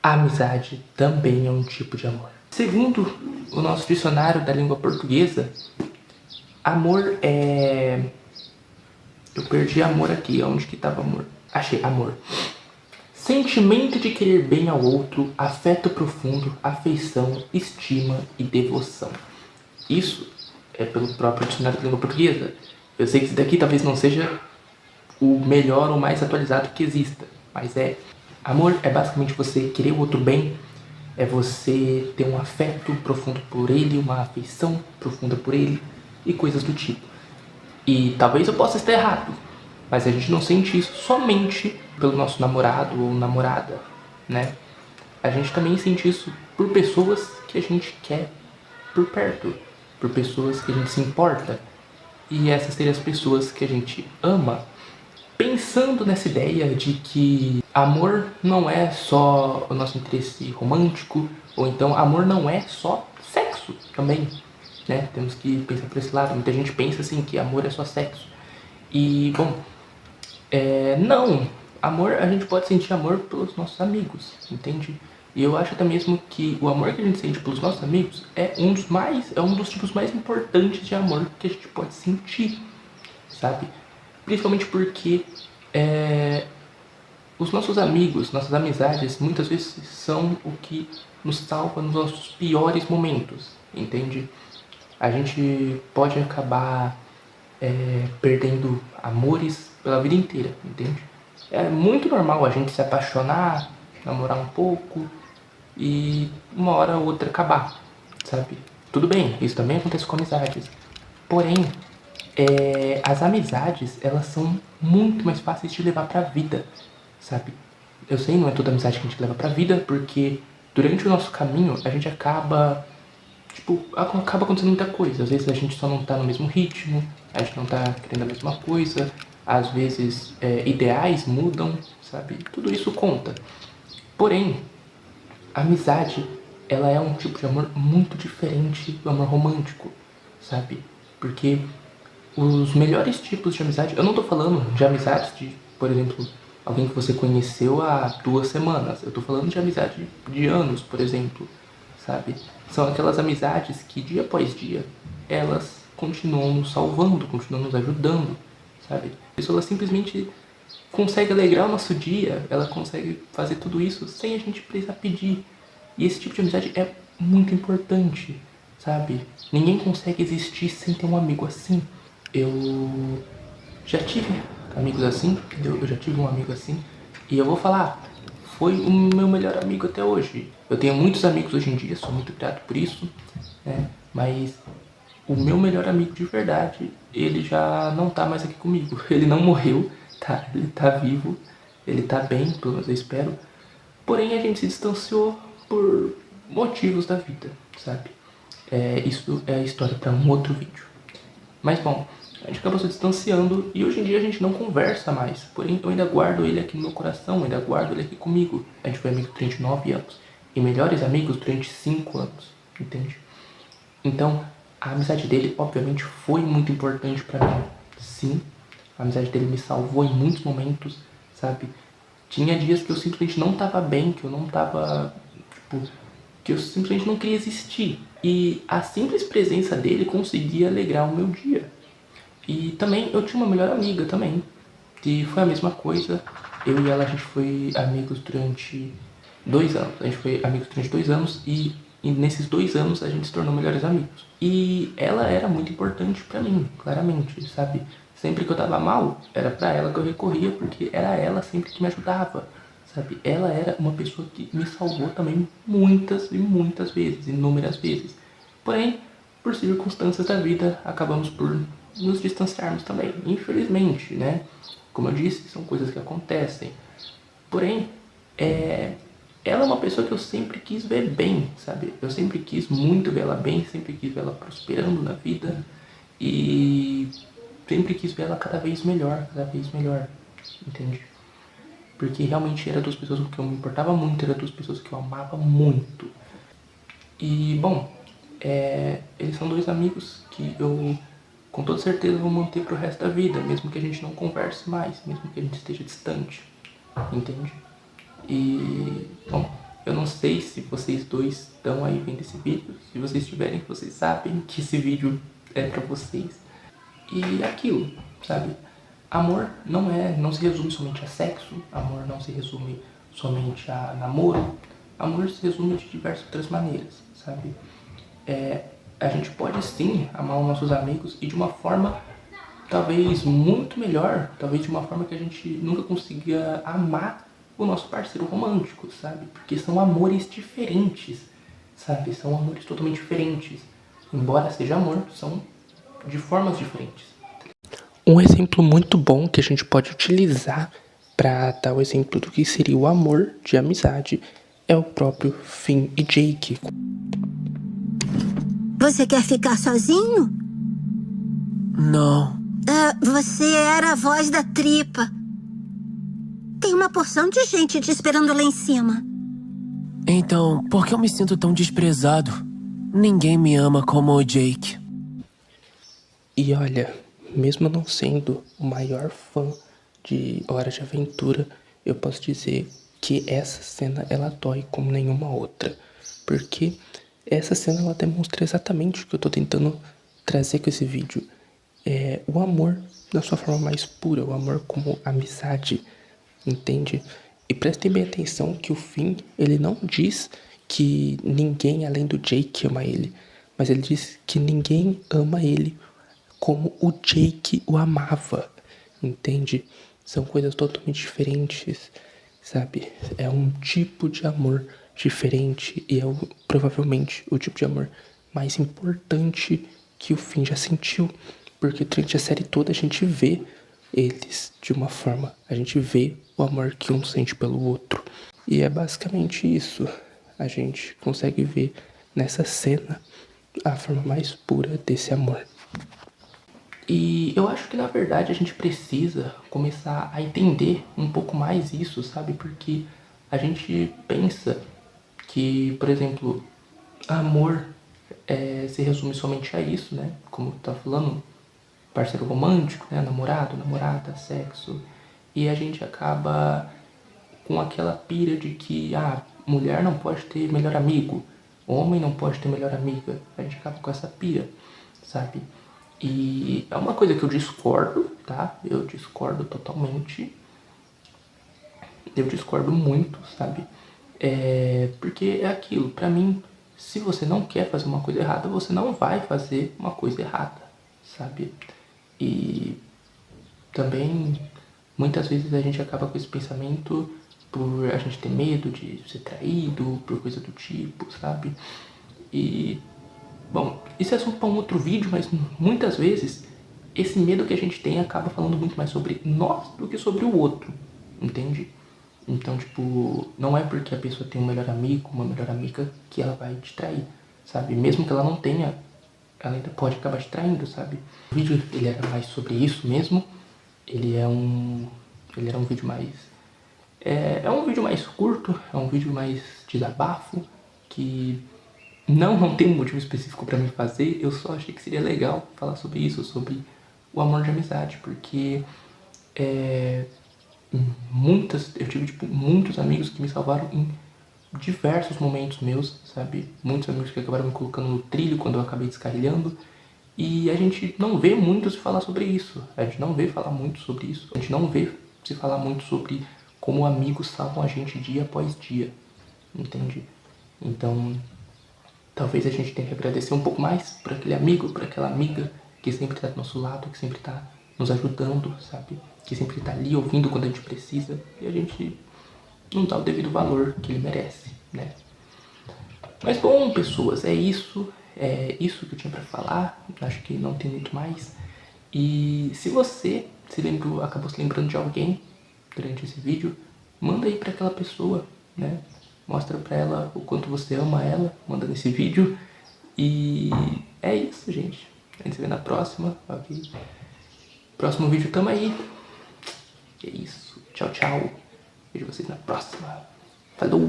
A amizade também é um tipo de amor. Segundo o nosso dicionário da língua portuguesa, amor é... Eu perdi amor aqui, onde que estava amor? Achei, amor. Sentimento de querer bem ao outro, afeto profundo, afeição, estima e devoção. Isso é pelo próprio dicionário da língua portuguesa. Eu sei que isso daqui talvez não seja o melhor ou mais atualizado que exista, mas amor é basicamente você querer o outro bem, é você ter um afeto profundo por ele, uma afeição profunda por ele e coisas do tipo. E talvez eu possa estar errado, mas a gente não sente isso somente pelo nosso namorado ou namorada, né? A gente também sente isso por pessoas que a gente quer por perto, por pessoas que a gente se importa. E essas seriam as pessoas que a gente ama, pensando nessa ideia de que amor não é só o nosso interesse romântico, ou então amor não é só sexo também, né? Temos que pensar por esse lado. Muita gente pensa assim que amor é só sexo. E, bom, não. Amor, a gente pode sentir amor pelos nossos amigos, entende? E eu acho até mesmo que o amor que a gente sente pelos nossos amigos é um dos tipos mais importantes de amor que a gente pode sentir, sabe? Principalmente porque os nossos amigos, nossas amizades, muitas vezes são o que nos salva nos nossos piores momentos, entende? A gente pode acabar perdendo amores pela vida inteira, entende? É muito normal a gente se apaixonar, namorar um pouco e uma hora ou outra acabar, sabe? Tudo bem, isso também acontece com amizades. Porém, as amizades, elas são muito mais fáceis de levar pra vida, sabe? Eu sei, não é toda amizade que a gente leva pra vida, porque durante o nosso caminho a gente acaba acontecendo muita coisa. Às vezes a gente só não tá no mesmo ritmo, a gente não tá querendo a mesma coisa, às vezes ideais mudam, sabe? Tudo isso conta. Porém, a amizade, ela é um tipo de amor muito diferente do amor romântico, sabe? Porque os melhores tipos de amizade, eu não tô falando de amizades de, por exemplo, alguém que você conheceu há 2 semanas. Eu tô falando de amizade de anos, por exemplo, sabe? São aquelas amizades que dia após dia elas continuam nos salvando, continuam nos ajudando, sabe? A pessoa simplesmente consegue alegrar o nosso dia, ela consegue fazer tudo isso sem a gente precisar pedir. E esse tipo de amizade é muito importante, sabe? Ninguém consegue existir sem ter um amigo assim. Eu já tive amigos assim, entendeu? Eu já tive um amigo assim. E eu vou falar, foi o meu melhor amigo até hoje. Eu tenho muitos amigos hoje em dia, sou muito grato por isso, né? Mas o meu melhor amigo de verdade, ele já não tá mais aqui comigo. Ele não morreu, tá? Ele tá vivo, ele tá bem, pelo menos eu espero. Porém, a gente se distanciou por motivos da vida, sabe? Isso é história para um outro vídeo. Mas bom, a gente acabou se distanciando e hoje em dia a gente não conversa mais. Porém, eu ainda guardo ele aqui no meu coração, ainda guardo ele aqui comigo. A gente foi amigo durante 9 anos e melhores amigos durante 5 anos, entende? Então, a amizade dele, obviamente, foi muito importante pra mim. Sim, a amizade dele me salvou em muitos momentos, sabe? Tinha dias que eu simplesmente não tava bem, que eu não tava, tipo, que eu simplesmente não queria existir. E a simples presença dele conseguia alegrar o meu dia. E também eu tinha uma melhor amiga também, que foi a mesma coisa. Eu e ela, a gente foi amigos durante 2 anos. A gente foi amigos durante 2 anos e nesses 2 anos a gente se tornou melhores amigos. E ela era muito importante pra mim, claramente, sabe? Sempre que eu tava mal, era pra ela que eu recorria, porque era ela sempre que me ajudava, sabe? Ela era uma pessoa que me salvou também muitas e muitas vezes, inúmeras vezes. Porém, por circunstâncias da vida, acabamos por nos distanciarmos também, infelizmente, né? Como eu disse, são coisas que acontecem. Porém, ela é uma pessoa que eu sempre quis ver bem, sabe? Eu sempre quis muito ver ela bem, sempre quis ver ela prosperando na vida e sempre quis ver ela cada vez melhor, entende? Porque realmente era 2 pessoas com quem eu me importava muito, era 2 pessoas que eu amava muito. E, bom, eles são 2 amigos que eu com toda certeza vou manter pro resto da vida, mesmo que a gente não converse mais, mesmo que a gente esteja distante, entende? E, bom, Eu não sei se vocês dois estão aí vendo esse vídeo. Se vocês estiverem, vocês sabem que esse vídeo é pra vocês. E aquilo, sabe? Amor não se resume somente a sexo. Amor não se resume somente a namoro. Amor se resume de diversas outras maneiras, sabe? A gente pode sim amar os nossos amigos e de uma forma talvez muito melhor, talvez de uma forma que a gente nunca conseguia amar o nosso parceiro romântico, sabe? Porque são amores diferentes, sabe? São amores totalmente diferentes. Embora seja amor, são de formas diferentes. Um exemplo muito bom que a gente pode utilizar para dar o exemplo do que seria o amor de amizade é o próprio Finn e Jake. Você quer ficar sozinho? Não. Você era a voz da tripa. Tem uma porção de gente te esperando lá em cima. Então, por que eu me sinto tão desprezado? Ninguém me ama como o Jake. E olha, mesmo não sendo o maior fã de Hora de Aventura, eu posso dizer que essa cena ela dói como nenhuma outra. Porque essa cena ela demonstra exatamente o que eu tô tentando trazer com esse vídeo. É o amor na sua forma mais pura, o amor como amizade, entende? E prestem bem atenção que o Finn, ele não diz que ninguém além do Jake ama ele, mas ele diz que ninguém ama ele como o Jake o amava, entende? São coisas totalmente diferentes, sabe? É um tipo de amor diferente e é provavelmente o tipo de amor mais importante que o Finn já sentiu, porque durante a série toda a gente vê eles de uma forma, a gente vê o amor que um sente pelo outro. E é basicamente isso. A gente consegue ver nessa cena a forma mais pura desse amor. E eu acho que na verdade a gente precisa começar a entender um pouco mais isso, sabe? Porque a gente pensa que, por exemplo, amor se resume somente a isso, né? Como tá falando, parceiro romântico, né? Namorado, namorada, sexo. E a gente acaba com aquela pira de que mulher não pode ter melhor amigo, homem não pode ter melhor amiga. A gente acaba com essa pira, sabe? E é uma coisa que eu discordo, tá? Eu discordo totalmente. Eu discordo muito, sabe? Porque é aquilo, pra mim, se você não quer fazer uma coisa errada, você não vai fazer uma coisa errada, sabe? E também, muitas vezes a gente acaba com esse pensamento por a gente ter medo de ser traído, por coisa do tipo, sabe? E, bom, isso é assunto para um outro vídeo, mas muitas vezes esse medo que a gente tem acaba falando muito mais sobre nós do que sobre o outro, entende? Então, tipo, não é porque a pessoa tem um melhor amigo, uma melhor amiga, que ela vai te trair, sabe? Mesmo que ela não tenha, ela ainda pode acabar te traindo, sabe? O vídeo, ele era mais sobre isso mesmo. Ele era um vídeo mais... É um vídeo mais curto, é um vídeo mais desabafo, que não tem um motivo específico pra mim fazer, eu só achei que seria legal falar sobre isso, sobre o amor de amizade, porque eu tive tipo, muitos amigos que me salvaram em diversos momentos meus, sabe? Muitos amigos que acabaram me colocando no trilho quando eu acabei descarrilhando. E a gente não vê muito se falar sobre isso. A gente não vê falar muito sobre isso. A gente não vê se falar muito sobre como amigos salvam a gente dia após dia. Entende? Então, talvez a gente tenha que agradecer um pouco mais por aquele amigo, por aquela amiga que sempre tá do nosso lado, que sempre tá nos ajudando, sabe? Que sempre tá ali ouvindo quando a gente precisa. E a gente não dá o devido valor que ele merece, né? Mas bom, pessoas, é isso que eu tinha pra falar. Acho que não tem muito mais. E se você acabou se lembrando de alguém durante esse vídeo, manda aí pra aquela pessoa, né? Mostra pra ela o quanto você ama ela, mandando esse vídeo. E é isso, gente. A gente se vê na próxima, ok? Próximo vídeo, tamo aí. É isso. Tchau, tchau. Vejo vocês na próxima. Falou!